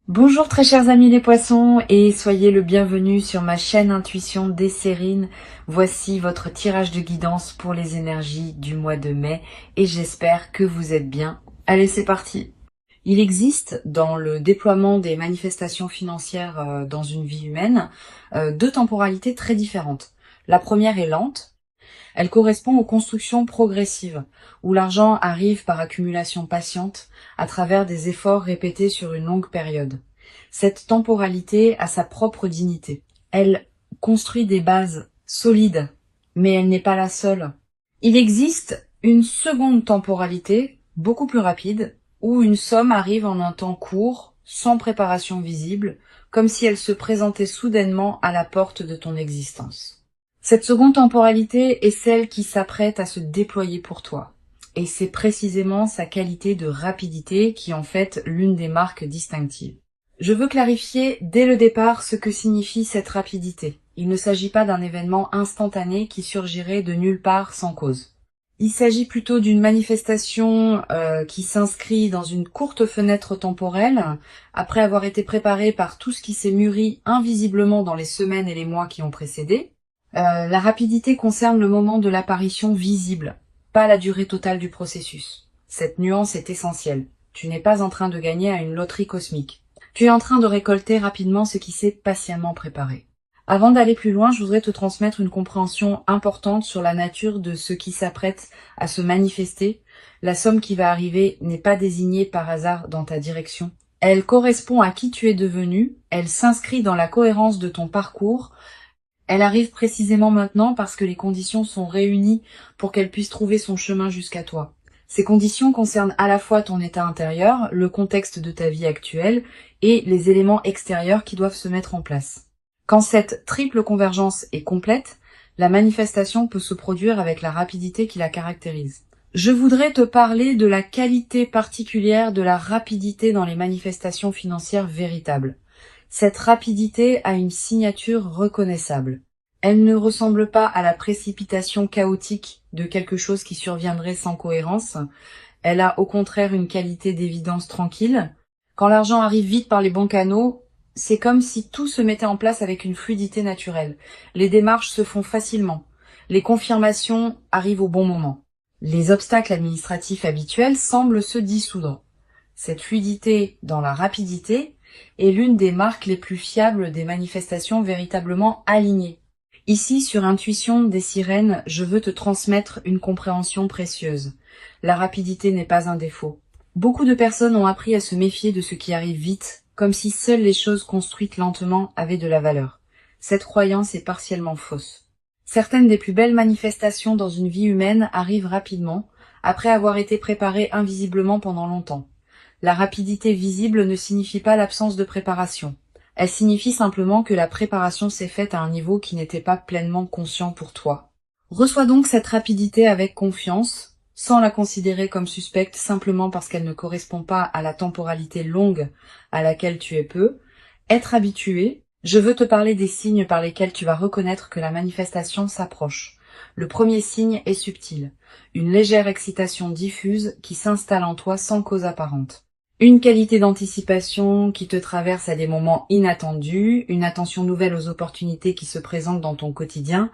Bonjour très chers amis les poissons et soyez le bienvenu sur ma chaîne Intuition Desserine. Voici votre tirage de guidance pour les énergies du mois de mai et j'espère que vous êtes bien. Allez, c'est parti. Il existe dans le déploiement des manifestations financières dans une vie humaine deux temporalités très différentes. La première est lente. Elle correspond aux constructions progressives, où l'argent arrive par accumulation patiente, à travers des efforts répétés sur une longue période. Cette temporalité a sa propre dignité. Elle construit des bases solides, mais elle n'est pas la seule. Il existe une seconde temporalité, beaucoup plus rapide, où une somme arrive en un temps court, sans préparation visible, comme si elle se présentait soudainement à la porte de ton existence. Cette seconde temporalité est celle qui s'apprête à se déployer pour toi. Et c'est précisément sa qualité de rapidité qui en fait l'une des marques distinctives. Je veux clarifier dès le départ ce que signifie cette rapidité. Il ne s'agit pas d'un événement instantané qui surgirait de nulle part sans cause. Il s'agit plutôt d'une manifestation qui s'inscrit dans une courte fenêtre temporelle, après avoir été préparée par tout ce qui s'est mûri invisiblement dans les semaines et les mois qui ont précédé. La rapidité concerne le moment de l'apparition visible, pas la durée totale du processus. Cette nuance est essentielle. Tu n'es pas en train de gagner à une loterie cosmique. Tu es en train de récolter rapidement ce qui s'est patiemment préparé. Avant d'aller plus loin, je voudrais te transmettre une compréhension importante sur la nature de ce qui s'apprête à se manifester. La somme qui va arriver n'est pas désignée par hasard dans ta direction. Elle correspond à qui tu es devenu, elle s'inscrit dans la cohérence de ton parcours. Elle arrive précisément maintenant parce que les conditions sont réunies pour qu'elle puisse trouver son chemin jusqu'à toi. Ces conditions concernent à la fois ton état intérieur, le contexte de ta vie actuelle et les éléments extérieurs qui doivent se mettre en place. Quand cette triple convergence est complète, la manifestation peut se produire avec la rapidité qui la caractérise. Je voudrais te parler de la qualité particulière de la rapidité dans les manifestations financières véritables. Cette rapidité a une signature reconnaissable. Elle ne ressemble pas à la précipitation chaotique de quelque chose qui surviendrait sans cohérence. Elle a au contraire une qualité d'évidence tranquille. Quand l'argent arrive vite par les bons canaux, c'est comme si tout se mettait en place avec une fluidité naturelle. Les démarches se font facilement. Les confirmations arrivent au bon moment. Les obstacles administratifs habituels semblent se dissoudre. Cette fluidité dans la rapidité est l'une des marques les plus fiables des manifestations véritablement alignées. Ici, sur Intuition des sirènes, je veux te transmettre une compréhension précieuse. La rapidité n'est pas un défaut. Beaucoup de personnes ont appris à se méfier de ce qui arrive vite, comme si seules les choses construites lentement avaient de la valeur. Cette croyance est partiellement fausse. Certaines des plus belles manifestations dans une vie humaine arrivent rapidement, après avoir été préparées invisiblement pendant longtemps. La rapidité visible ne signifie pas l'absence de préparation. Elle signifie simplement que la préparation s'est faite à un niveau qui n'était pas pleinement conscient pour toi. Reçois donc cette rapidité avec confiance, sans la considérer comme suspecte simplement parce qu'elle ne correspond pas à la temporalité longue à laquelle tu es peu. Être habitué, je veux te parler des signes par lesquels tu vas reconnaître que la manifestation s'approche. Le premier signe est subtil, une légère excitation diffuse qui s'installe en toi sans cause apparente. Une qualité d'anticipation qui te traverse à des moments inattendus, une attention nouvelle aux opportunités qui se présentent dans ton quotidien.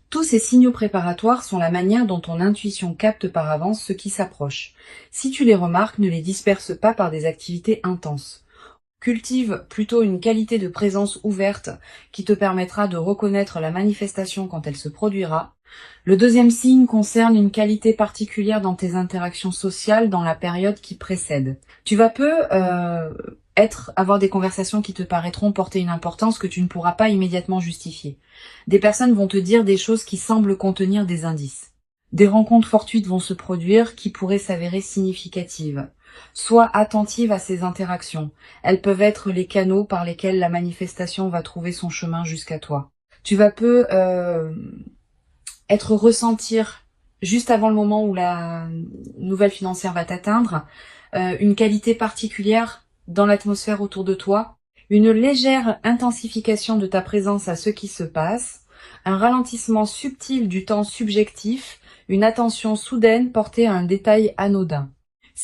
Tous ces signaux préparatoires sont la manière dont ton intuition capte par avance ce qui s'approche. Si tu les remarques, ne les disperse pas par des activités intenses. Cultive plutôt une qualité de présence ouverte qui te permettra de reconnaître la manifestation quand elle se produira. Le deuxième signe concerne une qualité particulière dans tes interactions sociales dans la période qui précède. Tu vas avoir des conversations qui te paraîtront porter une importance que tu ne pourras pas immédiatement justifier. Des personnes vont te dire des choses qui semblent contenir des indices. Des rencontres fortuites vont se produire qui pourraient s'avérer significatives. Sois attentive à ces interactions. Elles peuvent être les canaux par lesquels la manifestation va trouver son chemin jusqu'à toi. Tu vas ressentir juste avant le moment où la nouvelle financière va t'atteindre, une qualité particulière dans l'atmosphère autour de toi, une légère intensification de ta présence à ce qui se passe, un ralentissement subtil du temps subjectif, une attention soudaine portée à un détail anodin.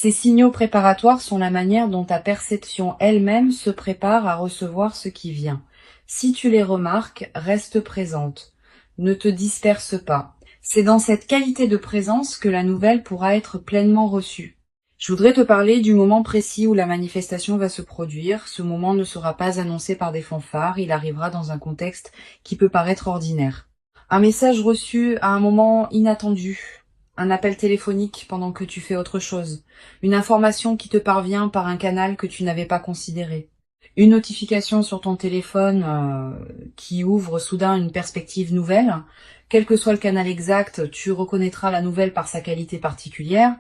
Ces signaux préparatoires sont la manière dont ta perception elle-même se prépare à recevoir ce qui vient. Si tu les remarques, reste présente. Ne te disperse pas. C'est dans cette qualité de présence que la nouvelle pourra être pleinement reçue. Je voudrais te parler du moment précis où la manifestation va se produire. Ce moment ne sera pas annoncé par des fanfares, il arrivera dans un contexte qui peut paraître ordinaire. Un message reçu à un moment inattendu, un appel téléphonique pendant que tu fais autre chose, une information qui te parvient par un canal que tu n'avais pas considéré, une notification sur ton téléphone qui ouvre soudain une perspective nouvelle. Quel que soit le canal exact, tu reconnaîtras la nouvelle par sa qualité particulière.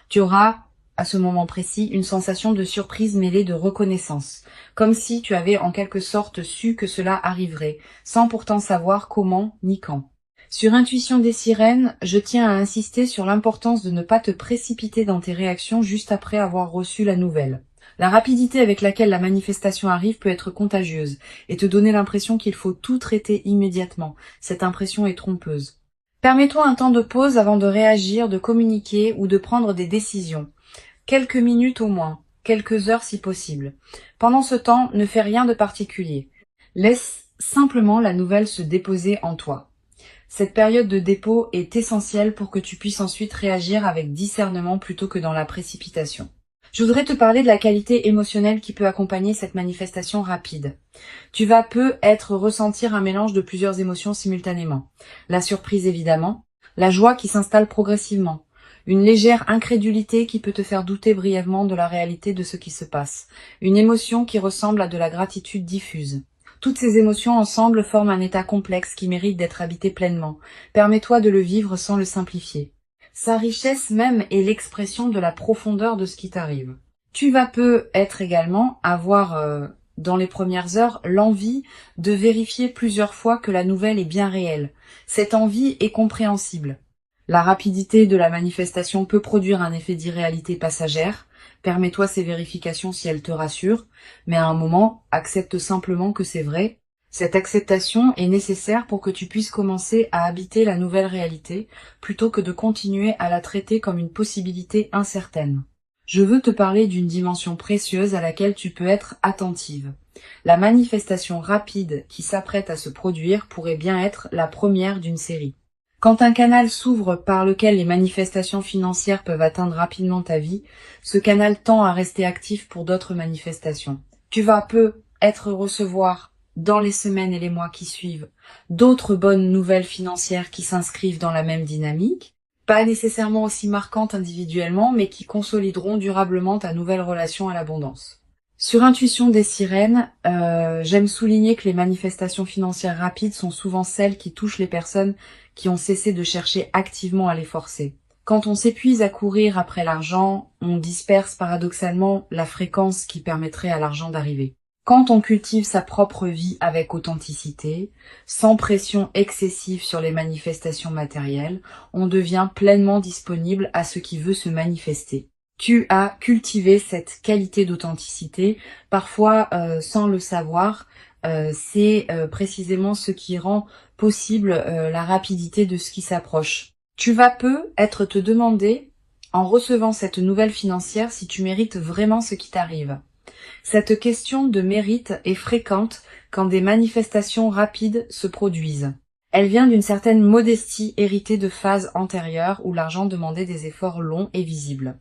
Tu auras, à ce moment précis, une sensation de surprise mêlée de reconnaissance, comme si tu avais en quelque sorte su que cela arriverait, sans pourtant savoir comment ni quand. Sur Intuition des sirènes, je tiens à insister sur l'importance de ne pas te précipiter dans tes réactions juste après avoir reçu la nouvelle. La rapidité avec laquelle la manifestation arrive peut être contagieuse et te donner l'impression qu'il faut tout traiter immédiatement. Cette impression est trompeuse. Permets-toi un temps de pause avant de réagir, de communiquer ou de prendre des décisions. Quelques minutes au moins, quelques heures si possible. Pendant ce temps, ne fais rien de particulier. Laisse simplement la nouvelle se déposer en toi. Cette période de dépôt est essentielle pour que tu puisses ensuite réagir avec discernement plutôt que dans la précipitation. Je voudrais te parler de la qualité émotionnelle qui peut accompagner cette manifestation rapide. Tu vas peut-être ressentir un mélange de plusieurs émotions simultanément. La surprise évidemment, la joie qui s'installe progressivement, une légère incrédulité qui peut te faire douter brièvement de la réalité de ce qui se passe, une émotion qui ressemble à de la gratitude diffuse. Toutes ces émotions ensemble forment un état complexe qui mérite d'être habité pleinement. Permets-toi de le vivre sans le simplifier. Sa richesse même est l'expression de la profondeur de ce qui t'arrive. Tu vas peut-être également avoir, dans les premières heures, l'envie de vérifier plusieurs fois que la nouvelle est bien réelle. Cette envie est compréhensible. La rapidité de la manifestation peut produire un effet d'irréalité passagère. Permets-toi ces vérifications si elles te rassurent, mais à un moment, accepte simplement que c'est vrai. Cette acceptation est nécessaire pour que tu puisses commencer à habiter la nouvelle réalité, plutôt que de continuer à la traiter comme une possibilité incertaine. Je veux te parler d'une dimension précieuse à laquelle tu peux être attentive. La manifestation rapide qui s'apprête à se produire pourrait bien être la première d'une série. Quand un canal s'ouvre par lequel les manifestations financières peuvent atteindre rapidement ta vie, ce canal tend à rester actif pour d'autres manifestations. Tu vas peut-être recevoir, dans les semaines et les mois qui suivent, d'autres bonnes nouvelles financières qui s'inscrivent dans la même dynamique, pas nécessairement aussi marquantes individuellement, mais qui consolideront durablement ta nouvelle relation à l'abondance. Sur Intuition des sirènes, j'aime souligner que les manifestations financières rapides sont souvent celles qui touchent les personnes qui ont cessé de chercher activement à les forcer. Quand on s'épuise à courir après l'argent, on disperse paradoxalement la fréquence qui permettrait à l'argent d'arriver. Quand on cultive sa propre vie avec authenticité, sans pression excessive sur les manifestations matérielles, on devient pleinement disponible à ce qui veut se manifester. Tu as cultivé cette qualité d'authenticité, parfois sans le savoir. C'est précisément ce qui rend possible la rapidité de ce qui s'approche. Tu vas peut-être te demander, en recevant cette nouvelle financière, si tu mérites vraiment ce qui t'arrive. Cette question de mérite est fréquente quand des manifestations rapides se produisent. Elle vient d'une certaine modestie héritée de phases antérieures où l'argent demandait des efforts longs et visibles.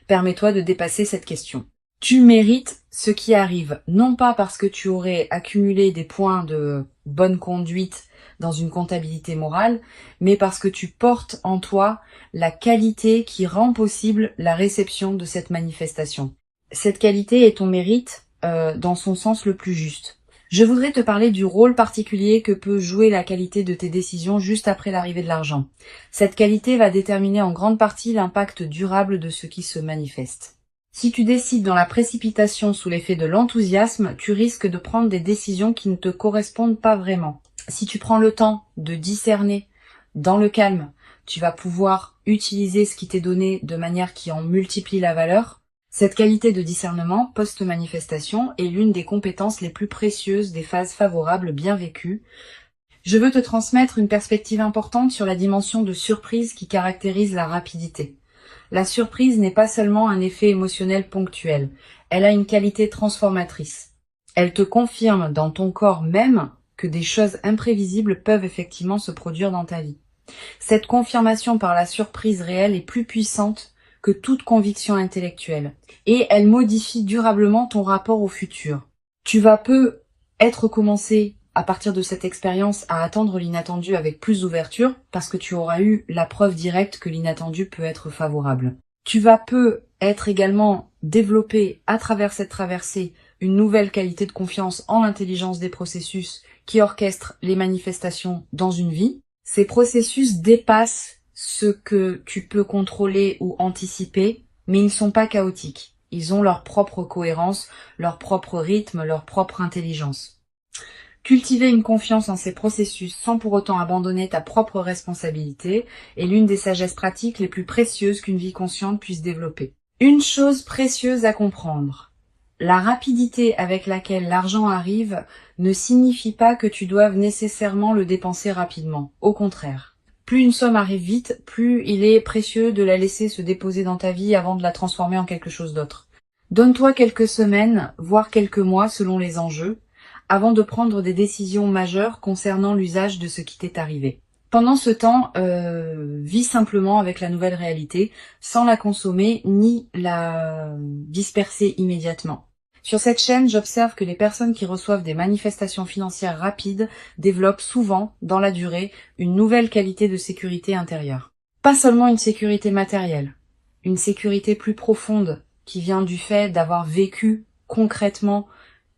Permets-toi de dépasser cette question. Tu mérites ce qui arrive, non pas parce que tu aurais accumulé des points de bonne conduite dans une comptabilité morale, mais parce que tu portes en toi la qualité qui rend possible la réception de cette manifestation. Cette qualité est ton mérite dans son sens le plus juste. Je voudrais te parler du rôle particulier que peut jouer la qualité de tes décisions juste après l'arrivée de l'argent. Cette qualité va déterminer en grande partie l'impact durable de ce qui se manifeste. Si tu décides dans la précipitation sous l'effet de l'enthousiasme, tu risques de prendre des décisions qui ne te correspondent pas vraiment. Si tu prends le temps de discerner dans le calme, tu vas pouvoir utiliser ce qui t'est donné de manière qui en multiplie la valeur. Cette qualité de discernement post-manifestation est l'une des compétences les plus précieuses des phases favorables bien vécues. Je veux te transmettre une perspective importante sur la dimension de surprise qui caractérise la rapidité. La surprise n'est pas seulement un effet émotionnel ponctuel, elle a une qualité transformatrice. Elle te confirme dans ton corps même que des choses imprévisibles peuvent effectivement se produire dans ta vie. Cette confirmation par la surprise réelle est plus puissante que toute conviction intellectuelle et elle modifie durablement ton rapport au futur. Tu vas peu être commencé à partir de cette expérience à attendre l'inattendu avec plus d'ouverture parce que tu auras eu la preuve directe que l'inattendu peut être favorable. Tu vas peu être également développé à travers cette traversée une nouvelle qualité de confiance en l'intelligence des processus qui orchestrent les manifestations dans une vie. Ces processus dépassent ce que tu peux contrôler ou anticiper, mais ils ne sont pas chaotiques. Ils ont leur propre cohérence, leur propre rythme, leur propre intelligence. Cultiver une confiance en ces processus sans pour autant abandonner ta propre responsabilité est l'une des sagesses pratiques les plus précieuses qu'une vie consciente puisse développer. Une chose précieuse à comprendre. La rapidité avec laquelle l'argent arrive ne signifie pas que tu doives nécessairement le dépenser rapidement. Au contraire. Plus une somme arrive vite, plus il est précieux de la laisser se déposer dans ta vie avant de la transformer en quelque chose d'autre. Donne-toi quelques semaines, voire quelques mois selon les enjeux, avant de prendre des décisions majeures concernant l'usage de ce qui t'est arrivé. Pendant ce temps, vis simplement avec la nouvelle réalité, sans la consommer ni la disperser immédiatement. Sur cette chaîne, j'observe que les personnes qui reçoivent des manifestations financières rapides développent souvent, dans la durée, une nouvelle qualité de sécurité intérieure. Pas seulement une sécurité matérielle, une sécurité plus profonde qui vient du fait d'avoir vécu concrètement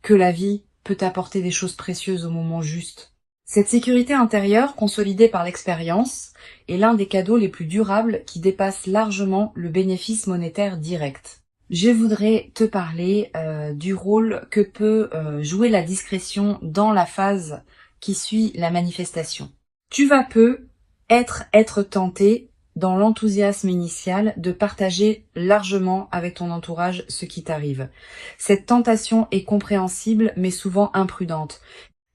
que la vie peut apporter des choses précieuses au moment juste. Cette sécurité intérieure, consolidée par l'expérience, est l'un des cadeaux les plus durables qui dépasse largement le bénéfice monétaire direct. Je voudrais te parler du rôle que peut jouer la discrétion dans la phase qui suit la manifestation. Tu vas peu être tenté dans l'enthousiasme initial de partager largement avec ton entourage ce qui t'arrive. Cette tentation est compréhensible mais souvent imprudente.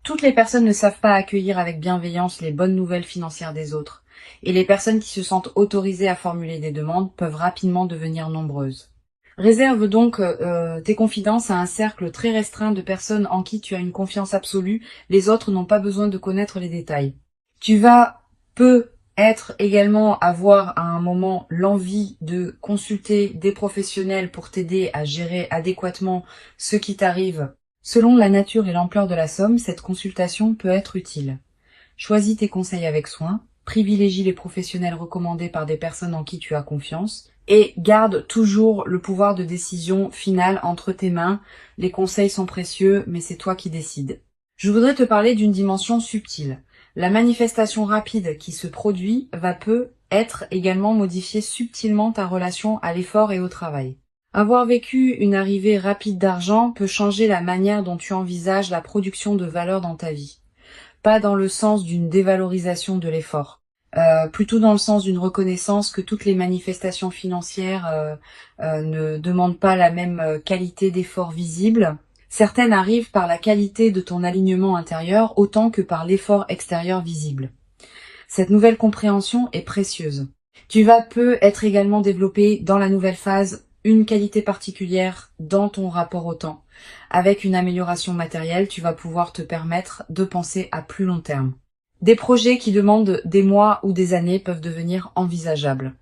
Toutes les personnes ne savent pas accueillir avec bienveillance les bonnes nouvelles financières des autres. Et les personnes qui se sentent autorisées à formuler des demandes peuvent rapidement devenir nombreuses. Réserve donc tes confidences à un cercle très restreint de personnes en qui tu as une confiance absolue. Les autres n'ont pas besoin de connaître les détails. Tu vas peut-être également avoir à un moment l'envie de consulter des professionnels pour t'aider à gérer adéquatement ce qui t'arrive. Selon la nature et l'ampleur de la somme, cette consultation peut être utile. Choisis tes conseils avec soin, privilégie les professionnels recommandés par des personnes en qui tu as confiance, et garde toujours le pouvoir de décision finale entre tes mains. Les conseils sont précieux, mais c'est toi qui décides. Je voudrais te parler d'une dimension subtile. La manifestation rapide qui se produit va peut-être également modifier subtilement ta relation à l'effort et au travail. Avoir vécu une arrivée rapide d'argent peut changer la manière dont tu envisages la production de valeur dans ta vie. Pas dans le sens d'une dévalorisation de l'effort. Plutôt dans le sens d'une reconnaissance que toutes les manifestations financières ne demandent pas la même qualité d'effort visible. Certaines arrivent par la qualité de ton alignement intérieur autant que par l'effort extérieur visible. Cette nouvelle compréhension est précieuse. Tu vas peut-être également développer dans la nouvelle phase une qualité particulière dans ton rapport au temps. Avec une amélioration matérielle, tu vas pouvoir te permettre de penser à plus long terme. Des projets qui demandent des mois ou des années peuvent devenir envisageables.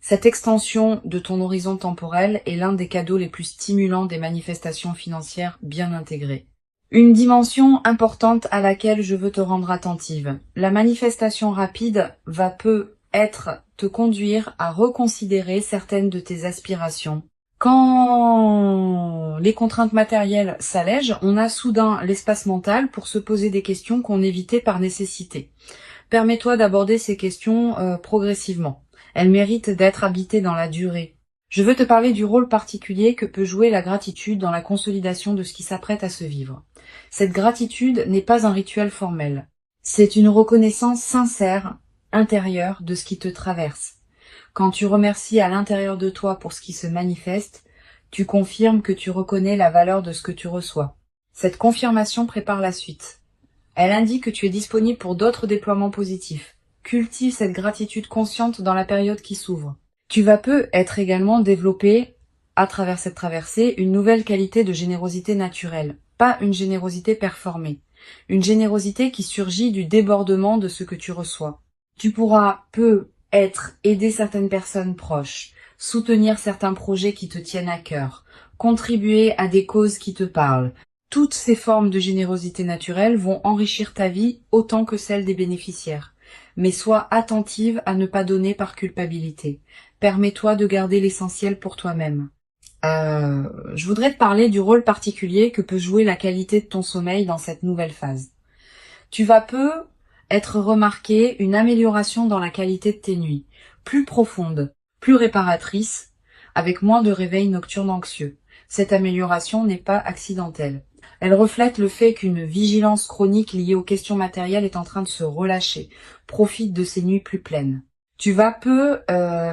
Cette extension de ton horizon temporel est l'un des cadeaux les plus stimulants des manifestations financières bien intégrées. Une dimension importante à laquelle je veux te rendre attentive. La manifestation rapide va peut-être te conduire à reconsidérer certaines de tes aspirations. Quand les contraintes matérielles s'allègent, on a soudain l'espace mental pour se poser des questions qu'on évitait par nécessité. Permets-toi d'aborder ces questions progressivement. Elles méritent d'être habitées dans la durée. Je veux te parler du rôle particulier que peut jouer la gratitude dans la consolidation de ce qui s'apprête à se vivre. Cette gratitude n'est pas un rituel formel. C'est une reconnaissance sincère, intérieure de ce qui te traverse. Quand tu remercies à l'intérieur de toi pour ce qui se manifeste, tu confirmes que tu reconnais la valeur de ce que tu reçois. Cette confirmation prépare la suite. Elle indique que tu es disponible pour d'autres déploiements positifs. Cultive cette gratitude consciente dans la période qui s'ouvre. Tu vas peut-être également développer, à travers cette traversée, une nouvelle qualité de générosité naturelle, pas une générosité performée, une générosité qui surgit du débordement de ce que tu reçois. Tu pourras peut-être aider certaines personnes proches, soutenir certains projets qui te tiennent à cœur, contribuer à des causes qui te parlent. Toutes ces formes de générosité naturelle vont enrichir ta vie autant que celle des bénéficiaires. Mais sois attentive à ne pas donner par culpabilité. Permets-toi de garder l'essentiel pour toi-même. Je voudrais te parler du rôle particulier que peut jouer la qualité de ton sommeil dans cette nouvelle phase. Tu vas être remarqué une amélioration dans la qualité de tes nuits, plus profonde, plus réparatrice, avec moins de réveils nocturnes anxieux. Cette amélioration n'est pas accidentelle. Elle reflète le fait qu'une vigilance chronique liée aux questions matérielles est en train de se relâcher. Profite de ces nuits plus pleines. Tu vas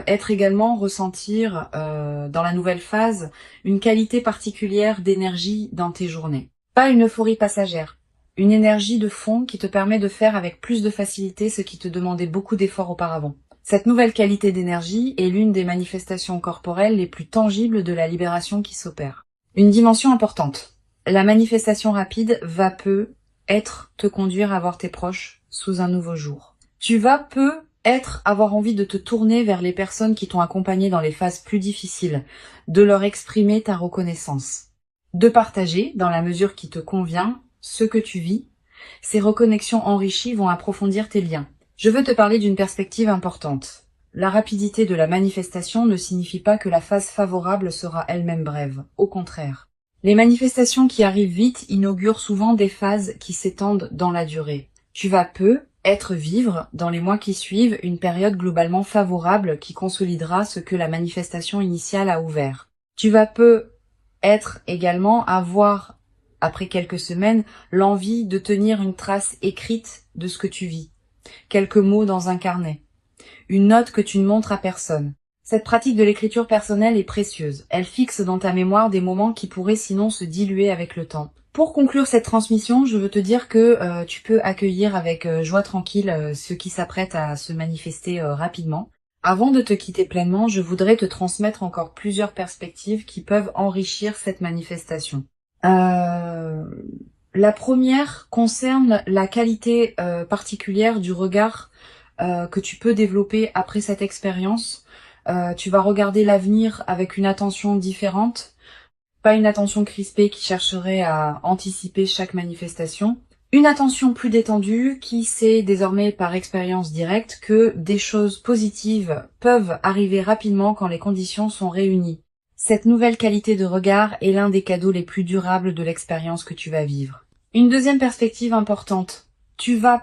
être également ressentir dans la nouvelle phase une qualité particulière d'énergie dans tes journées. Pas une euphorie passagère, une énergie de fond qui te permet de faire avec plus de facilité ce qui te demandait beaucoup d'efforts auparavant. Cette nouvelle qualité d'énergie est l'une des manifestations corporelles les plus tangibles de la libération qui s'opère. Une dimension importante. La manifestation rapide va peut-être te conduire à voir tes proches sous un nouveau jour. Tu vas peut-être avoir envie de te tourner vers les personnes qui t'ont accompagné dans les phases plus difficiles, de leur exprimer ta reconnaissance, de partager, dans la mesure qui te convient, ce que tu vis. Ces reconnexions enrichies vont approfondir tes liens. Je veux te parler d'une perspective importante. La rapidité de la manifestation ne signifie pas que la phase favorable sera elle-même brève. Au contraire. Les manifestations qui arrivent vite inaugurent souvent des phases qui s'étendent dans la durée. Tu vas peut-être vivre, dans les mois qui suivent, une période globalement favorable qui consolidera ce que la manifestation initiale a ouvert. Tu vas peut-être également avoir, après quelques semaines, l'envie de tenir une trace écrite de ce que tu vis. Quelques mots dans un carnet. Une note que tu ne montres à personne. Cette pratique de l'écriture personnelle est précieuse. Elle fixe dans ta mémoire des moments qui pourraient sinon se diluer avec le temps. Pour conclure cette transmission, je veux te dire que tu peux accueillir avec joie tranquille ceux qui s'apprêtent à se manifester rapidement. Avant de te quitter pleinement, je voudrais te transmettre encore plusieurs perspectives qui peuvent enrichir cette manifestation. La première concerne la qualité particulière du regard que tu peux développer après cette expérience. Tu vas regarder l'avenir avec une attention différente, pas une attention crispée qui chercherait à anticiper chaque manifestation, une attention plus détendue qui sait désormais par expérience directe que des choses positives peuvent arriver rapidement quand les conditions sont réunies. Cette nouvelle qualité de regard est l'un des cadeaux les plus durables de l'expérience que tu vas vivre. Une deuxième perspective importante. Tu vas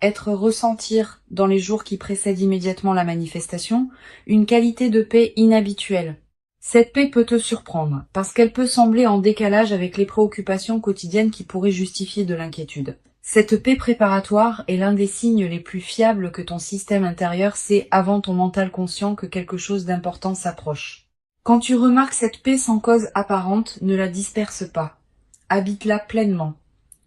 être ressentir dans les jours qui précèdent immédiatement la manifestation une qualité de paix inhabituelle. Cette paix peut te surprendre parce qu'elle peut sembler en décalage avec les préoccupations quotidiennes qui pourraient justifier de l'inquiétude. Cette paix préparatoire est l'un des signes les plus fiables que ton système intérieur sait avant ton mental conscient que quelque chose d'important s'approche. Quand tu remarques cette paix sans cause apparente, ne la disperse pas. Habite-la pleinement.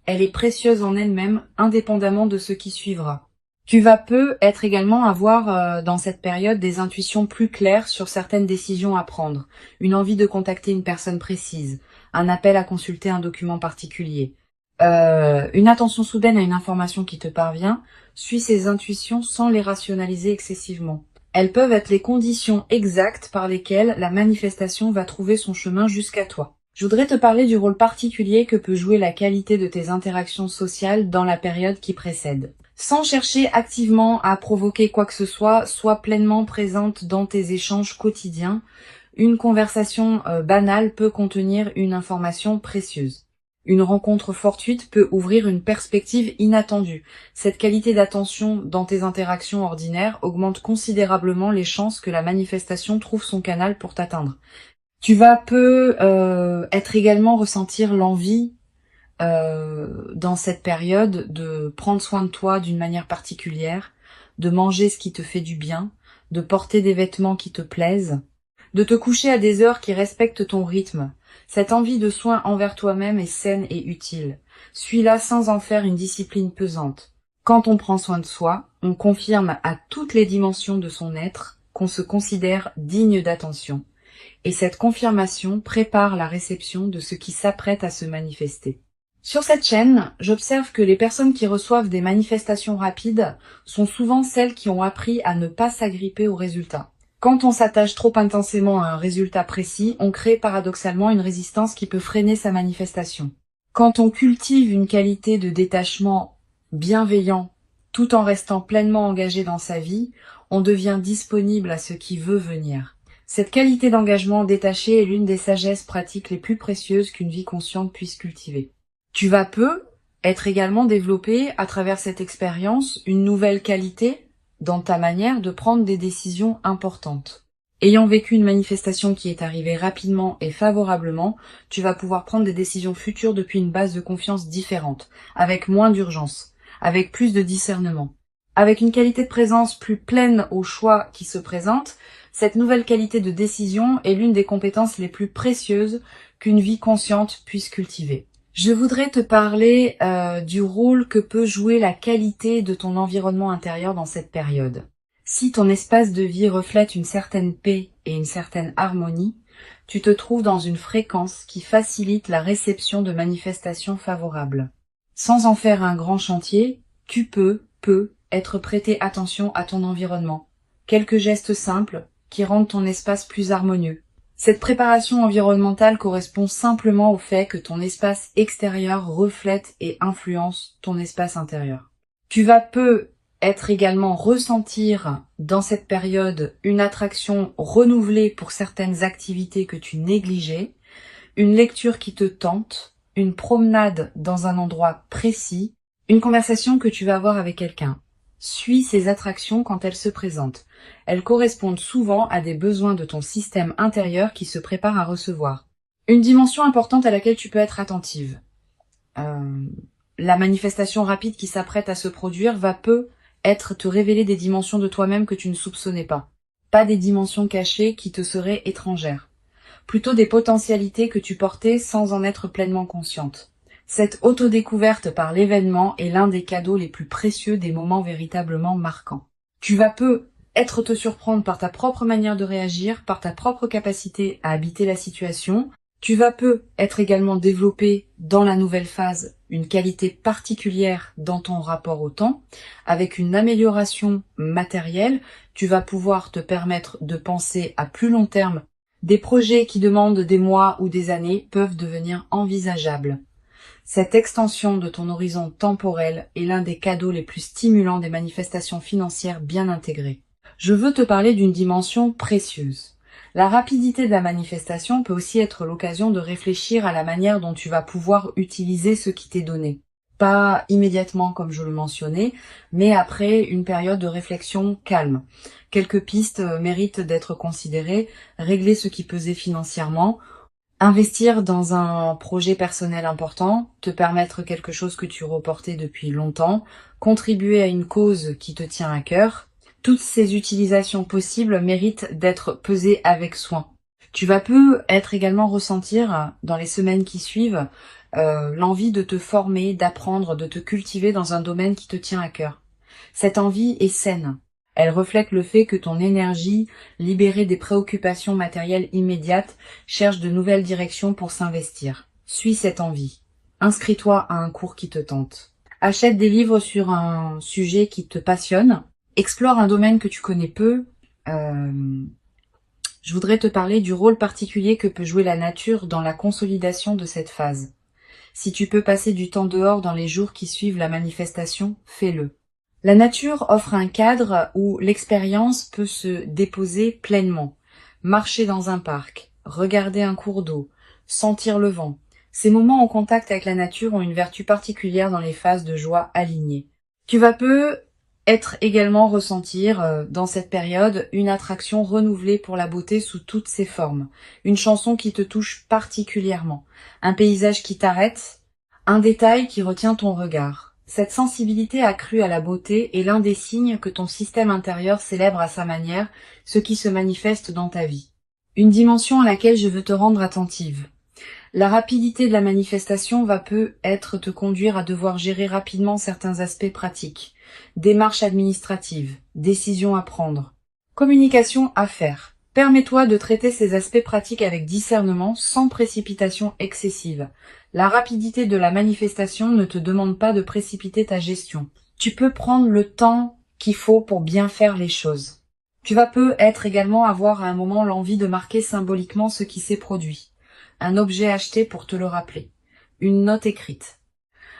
Elle est précieuse en elle-même, indépendamment de ce qui suivra. Tu vas peut-être également avoir dans cette période des intuitions plus claires sur certaines décisions à prendre, une envie de contacter une personne précise, un appel à consulter un document particulier. Une attention soudaine à une information qui te parvient, suis ces intuitions sans les rationaliser excessivement. Elles peuvent être les conditions exactes par lesquelles la manifestation va trouver son chemin jusqu'à toi. Je voudrais te parler du rôle particulier que peut jouer la qualité de tes interactions sociales dans la période qui précède. Sans chercher activement à provoquer quoi que ce soit, sois pleinement présente dans tes échanges quotidiens. Une conversation banale peut contenir une information précieuse. Une rencontre fortuite peut ouvrir une perspective inattendue. Cette qualité d'attention dans tes interactions ordinaires augmente considérablement les chances que la manifestation trouve son canal pour t'atteindre. Tu vas être également ressentir l'envie dans cette période de prendre soin de toi d'une manière particulière, de manger ce qui te fait du bien, de porter des vêtements qui te plaisent, de te coucher à des heures qui respectent ton rythme. Cette envie de soin envers toi-même est saine et utile. Suis-la sans en faire une discipline pesante. Quand on prend soin de soi, on confirme à toutes les dimensions de son être qu'on se considère digne d'attention. Et cette confirmation prépare la réception de ce qui s'apprête à se manifester. Sur cette chaîne, j'observe que les personnes qui reçoivent des manifestations rapides sont souvent celles qui ont appris à ne pas s'agripper aux résultats. Quand on s'attache trop intensément à un résultat précis, on crée paradoxalement une résistance qui peut freiner sa manifestation. Quand on cultive une qualité de détachement bienveillant tout en restant pleinement engagé dans sa vie, on devient disponible à ce qui veut venir. Cette qualité d'engagement détaché est l'une des sagesses pratiques les plus précieuses qu'une vie consciente puisse cultiver. Tu vas être également développé à travers cette expérience une nouvelle qualité dans ta manière de prendre des décisions importantes. Ayant vécu une manifestation qui est arrivée rapidement et favorablement, tu vas pouvoir prendre des décisions futures depuis une base de confiance différente, avec moins d'urgence, avec plus de discernement. Avec une qualité de présence plus pleine aux choix qui se présentent, cette nouvelle qualité de décision est l'une des compétences les plus précieuses qu'une vie consciente puisse cultiver. Je voudrais te parler du rôle que peut jouer la qualité de ton environnement intérieur dans cette période. Si ton espace de vie reflète une certaine paix et une certaine harmonie, tu te trouves dans une fréquence qui facilite la réception de manifestations favorables. Sans en faire un grand chantier, tu peux être prêté attention à ton environnement. Quelques gestes simples qui rendent ton espace plus harmonieux. Cette préparation environnementale correspond simplement au fait que ton espace extérieur reflète et influence ton espace intérieur. Tu vas être également ressentir dans cette période une attraction renouvelée pour certaines activités que tu négligeais, une lecture qui te tente, une promenade dans un endroit précis, une conversation que tu vas avoir avec quelqu'un. Suis ces attractions quand elles se présentent. Elles correspondent souvent à des besoins de ton système intérieur qui se prépare à recevoir. Une dimension importante à laquelle tu peux être attentive. La manifestation rapide qui s'apprête à se produire va te révéler des dimensions de toi-même que tu ne soupçonnais pas. Pas des dimensions cachées qui te seraient étrangères. Plutôt des potentialités que tu portais sans en être pleinement consciente. Cette autodécouverte par l'événement est l'un des cadeaux les plus précieux des moments véritablement marquants. Tu vas être te surprendre par ta propre manière de réagir, par ta propre capacité à habiter la situation. Tu vas être également développé dans la nouvelle phase une qualité particulière dans ton rapport au temps. Avec une amélioration matérielle, tu vas pouvoir te permettre de penser à plus long terme. Des projets qui demandent des mois ou des années peuvent devenir envisageables. Cette extension de ton horizon temporel est l'un des cadeaux les plus stimulants des manifestations financières bien intégrées. Je veux te parler d'une dimension précieuse. La rapidité de la manifestation peut aussi être l'occasion de réfléchir à la manière dont tu vas pouvoir utiliser ce qui t'est donné. Pas immédiatement comme je le mentionnais, mais après une période de réflexion calme. Quelques pistes méritent d'être considérées, régler ce qui pesait financièrement, investir dans un projet personnel important, te permettre quelque chose que tu reportais depuis longtemps, contribuer à une cause qui te tient à cœur. Toutes ces utilisations possibles méritent d'être pesées avec soin. Tu vas être également ressentir dans les semaines qui suivent l'envie de te former, d'apprendre, de te cultiver dans un domaine qui te tient à cœur. Cette envie est saine. Elle reflète le fait que ton énergie, libérée des préoccupations matérielles immédiates, cherche de nouvelles directions pour s'investir. Suis cette envie. Inscris-toi à un cours qui te tente. Achète des livres sur un sujet qui te passionne. Explore un domaine que tu connais peu. Je voudrais te parler du rôle particulier que peut jouer la nature dans la consolidation de cette phase. Si tu peux passer du temps dehors dans les jours qui suivent la manifestation, fais-le. La nature offre un cadre où l'expérience peut se déposer pleinement. Marcher dans un parc, regarder un cours d'eau, sentir le vent. Ces moments en contact avec la nature ont une vertu particulière dans les phases de joie alignées. Tu vas être également ressentir dans cette période une attraction renouvelée pour la beauté sous toutes ses formes. Une chanson qui te touche particulièrement. Un paysage qui t'arrête. Un détail qui retient ton regard. Cette sensibilité accrue à la beauté est l'un des signes que ton système intérieur célèbre à sa manière ce qui se manifeste dans ta vie. Une dimension à laquelle je veux te rendre attentive. La rapidité de la manifestation va peut-être te conduire à devoir gérer rapidement certains aspects pratiques, démarches administratives, décisions à prendre. Communication à faire. Permets-toi de traiter ces aspects pratiques avec discernement, sans précipitation excessive. La rapidité de la manifestation ne te demande pas de précipiter ta gestion. Tu peux prendre le temps qu'il faut pour bien faire les choses. Tu vas peut-être également avoir à un moment l'envie de marquer symboliquement ce qui s'est produit. Un objet acheté pour te le rappeler. Une note écrite.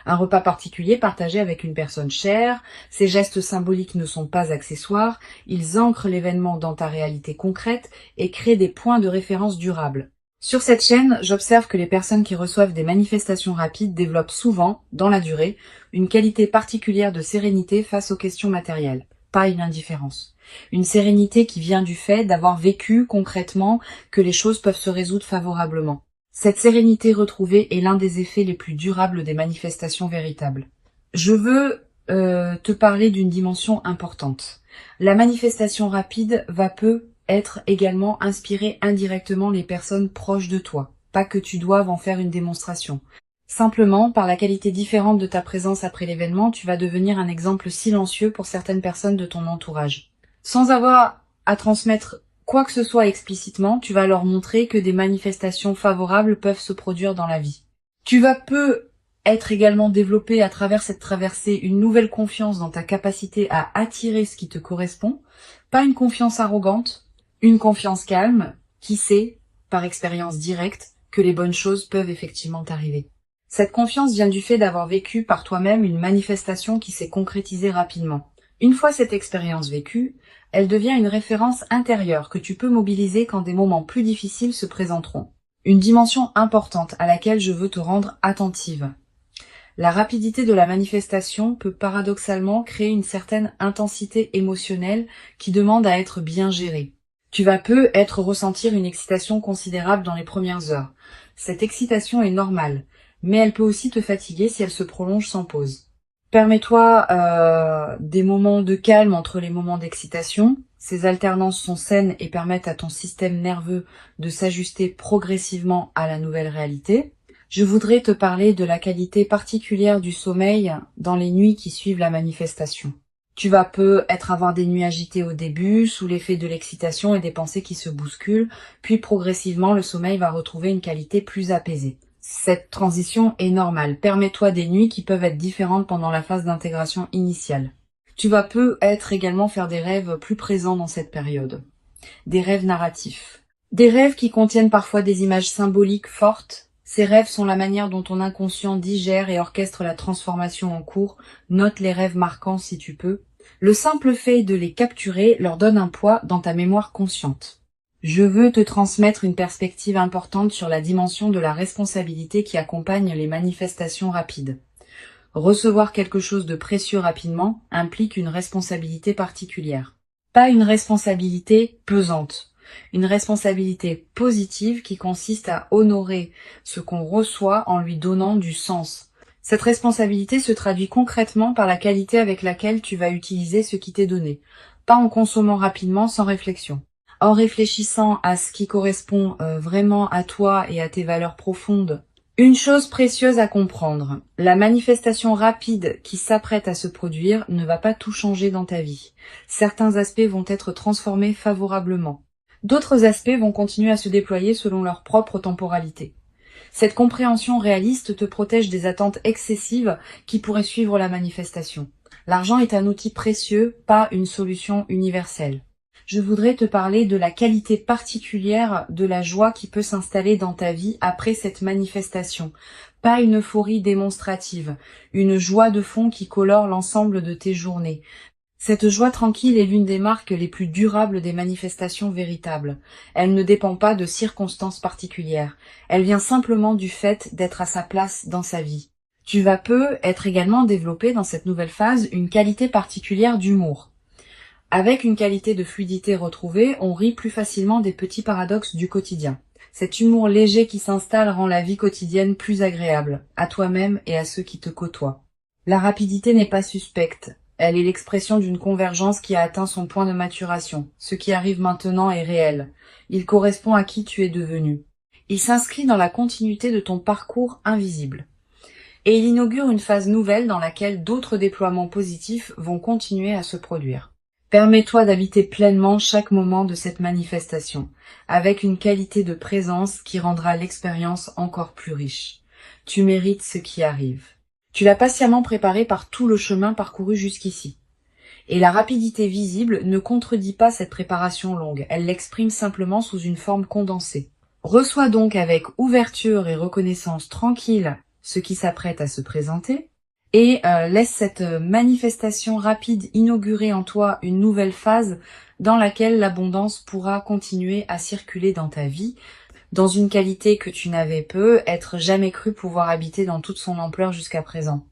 Un repas particulier partagé avec une personne chère. Ces gestes symboliques ne sont pas accessoires, ils ancrent l'événement dans ta réalité concrète et créent des points de référence durables. Sur cette chaîne, j'observe que les personnes qui reçoivent des manifestations rapides développent souvent, dans la durée, une qualité particulière de sérénité face aux questions matérielles, pas une indifférence. Une sérénité qui vient du fait d'avoir vécu concrètement que les choses peuvent se résoudre favorablement. Cette sérénité retrouvée est l'un des effets les plus durables des manifestations véritables. Je veux te parler d'une dimension importante. La manifestation rapide va peut être également inspirer indirectement les personnes proches de toi. Pas que tu doives en faire une démonstration. Simplement, par la qualité différente de ta présence après l'événement, tu vas devenir un exemple silencieux pour certaines personnes de ton entourage. Sans avoir à transmettre quoi que ce soit explicitement, tu vas leur montrer que des manifestations favorables peuvent se produire dans la vie. Tu vas être également développé à travers cette traversée une nouvelle confiance dans ta capacité à attirer ce qui te correspond, pas une confiance arrogante, une confiance calme, qui sait, par expérience directe, que les bonnes choses peuvent effectivement t'arriver. Cette confiance vient du fait d'avoir vécu par toi-même une manifestation qui s'est concrétisée rapidement. Une fois cette expérience vécue, elle devient une référence intérieure que tu peux mobiliser quand des moments plus difficiles se présenteront. Une dimension importante à laquelle je veux te rendre attentive. La rapidité de la manifestation peut paradoxalement créer une certaine intensité émotionnelle qui demande à être bien gérée. Tu vas ressentir une excitation considérable dans les premières heures. Cette excitation est normale, mais elle peut aussi te fatiguer si elle se prolonge sans pause. Permets-toi des moments de calme entre les moments d'excitation. Ces alternances sont saines et permettent à ton système nerveux de s'ajuster progressivement à la nouvelle réalité. Je voudrais te parler de la qualité particulière du sommeil dans les nuits qui suivent la manifestation. Tu vas avoir des nuits agitées au début, sous l'effet de l'excitation et des pensées qui se bousculent, puis progressivement le sommeil va retrouver une qualité plus apaisée. Cette transition est normale. Permets-toi des nuits qui peuvent être différentes pendant la phase d'intégration initiale. Tu vas également faire des rêves plus présents dans cette période. Des rêves narratifs. Des rêves qui contiennent parfois des images symboliques fortes. Ces rêves sont la manière dont ton inconscient digère et orchestre la transformation en cours. Note les rêves marquants si tu peux. Le simple fait de les capturer leur donne un poids dans ta mémoire consciente. Je veux te transmettre une perspective importante sur la dimension de la responsabilité qui accompagne les manifestations rapides. Recevoir quelque chose de précieux rapidement implique une responsabilité particulière. Pas une responsabilité pesante, une responsabilité positive qui consiste à honorer ce qu'on reçoit en lui donnant du sens. Cette responsabilité se traduit concrètement par la qualité avec laquelle tu vas utiliser ce qui t'est donné, pas en consommant rapidement sans réflexion. En réfléchissant à ce qui correspond vraiment à toi et à tes valeurs profondes. Une chose précieuse à comprendre, la manifestation rapide qui s'apprête à se produire ne va pas tout changer dans ta vie. Certains aspects vont être transformés favorablement. D'autres aspects vont continuer à se déployer selon leur propre temporalité. Cette compréhension réaliste te protège des attentes excessives qui pourraient suivre la manifestation. L'argent est un outil précieux, pas une solution universelle. Je voudrais te parler de la qualité particulière de la joie qui peut s'installer dans ta vie après cette manifestation. Pas une euphorie démonstrative, une joie de fond qui colore l'ensemble de tes journées. Cette joie tranquille est l'une des marques les plus durables des manifestations véritables. Elle ne dépend pas de circonstances particulières. Elle vient simplement du fait d'être à sa place dans sa vie. Tu vas être également développé dans cette nouvelle phase une qualité particulière d'humour. Avec une qualité de fluidité retrouvée, on rit plus facilement des petits paradoxes du quotidien. Cet humour léger qui s'installe rend la vie quotidienne plus agréable, à toi-même et à ceux qui te côtoient. La rapidité n'est pas suspecte. Elle est l'expression d'une convergence qui a atteint son point de maturation. Ce qui arrive maintenant est réel. Il correspond à qui tu es devenu. Il s'inscrit dans la continuité de ton parcours invisible. Et il inaugure une phase nouvelle dans laquelle d'autres déploiements positifs vont continuer à se produire. Permets-toi d'habiter pleinement chaque moment de cette manifestation, avec une qualité de présence qui rendra l'expérience encore plus riche. Tu mérites ce qui arrive. Tu l'as patiemment préparé par tout le chemin parcouru jusqu'ici. Et la rapidité visible ne contredit pas cette préparation longue, elle l'exprime simplement sous une forme condensée. Reçois donc avec ouverture et reconnaissance tranquille ce qui s'apprête à se présenter, et laisse cette manifestation rapide inaugurer en toi une nouvelle phase dans laquelle l'abondance pourra continuer à circuler dans ta vie, dans une qualité que tu n'avais peut-être jamais cru pouvoir habiter dans toute son ampleur jusqu'à présent.